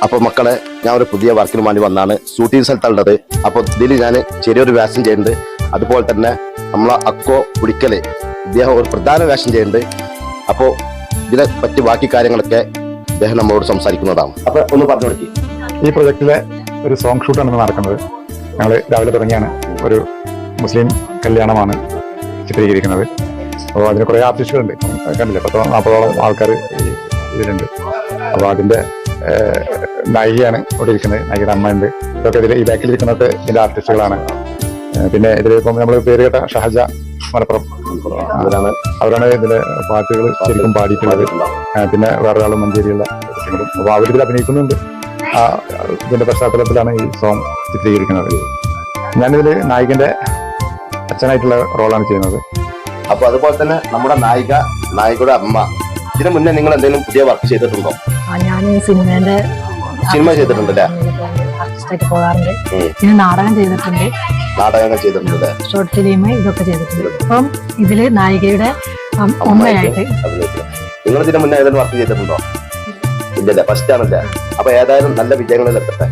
അപ്പോൾ മക്കളെ, ഞാൻ ഒരു പുതിയ വർക്കിന് വേണ്ടി വന്നാണ്. ഷൂട്ടിംഗ് സ്ഥലത്തുള്ളത്. അപ്പോൾ ഇതിൽ ഞാൻ ചെറിയൊരു വേഷം ചെയ്യുന്നുണ്ട്. അതുപോലെ തന്നെ നമ്മളെ അക്കോ പുടിക്കല് ഇദ്ദേഹം ഒരു പ്രധാന വേഷം ചെയ്യുന്നുണ്ട്. അപ്പോൾ ഇതിനെ പറ്റി ബാക്കി കാര്യങ്ങളൊക്കെ ഇദ്ദേഹം നമ്മളോട് സംസാരിക്കുന്നതാണ്. അപ്പോൾ ഒന്ന് പറഞ്ഞു കൊടുക്കി. ഈ പ്രൊജക്റ്റിലെ ഒരു സോങ് ഷൂട്ടാണ് നടക്കുന്നത്. ഞങ്ങൾ രാവിലെ തുടങ്ങിയാണ്. ഒരു മുസ്ലിം കല്യാണമാണ് ചിത്രീകരിക്കുന്നത്. അപ്പോൾ അതിന് കുറേ ആർട്ടിസ്റ്റുകളുണ്ട്. കണ്ടില്ലേ, 40-40 ആൾക്കാർ ഇതിലുണ്ട്. അപ്പോൾ അതിൻ്റെ നായികയാണ് ഇവിടെ ഇരിക്കുന്നത്. നായികയുടെ അമ്മയുണ്ട്. ഇതൊക്കെ ഈ ബാക്കിലിരിക്കുന്നത് ഇതിൻ്റെ ആർട്ടിസ്റ്റുകളാണ്. പിന്നെ ഇതിൽ ഇപ്പം നമ്മൾ പേര് കേട്ട ഷഹജ മലപ്പുറം, അവരാണ് ഇതിലെ പാട്ടുകൾ ശരിക്കും പാടിയിട്ടുള്ളത്. പിന്നെ വേറൊരാളും മഞ്ചേരിയുള്ള കുട്ടികളും. അപ്പോൾ അവരിതിൽ അഭിനയിക്കുന്നുണ്ട്. ഇതിന്റെ പശ്ചാത്തലത്തിലാണ് ഈ സോങ് ചിത്രീകരിക്കുന്നത്. ഞാനിതിൽ നായികന്റെ അച്ഛനായിട്ടുള്ള റോളാണ് ചെയ്യുന്നത്. അപ്പൊ അതുപോലെ തന്നെ നമ്മുടെ നായികയുടെ അമ്മ. ഇതിനു മുന്നേ നിങ്ങൾ എന്തെങ്കിലും പുതിയ വർക്ക് ചെയ്തിട്ടുണ്ടോ? ഞാൻ സിനിമ ചെയ്തിട്ടുണ്ടല്ലേ? ആർട്ടിസ്റ്റായിട്ട് പോകാറുണ്ട്. പിന്നെ നാടകങ്ങൾ ചെയ്തിട്ടുണ്ട്. ഷോർട്ട് ഫിലിം ഇതൊക്കെ ചെയ്തിട്ടുണ്ട്. അപ്പം ഇതില് നായികയുടെ അമ്മയായിട്ട്. നിങ്ങൾ ഇതിനു മുന്നേ ഏതെങ്കിലും വർക്ക് ചെയ്തിട്ടുണ്ടോ? ഇല്ലല്ലേ, ഫസ്റ്റ് ആണല്ലേ? അപ്പൊ ഏതായാലും നല്ല വിജയങ്ങളിൽ എത്തട്ടെ.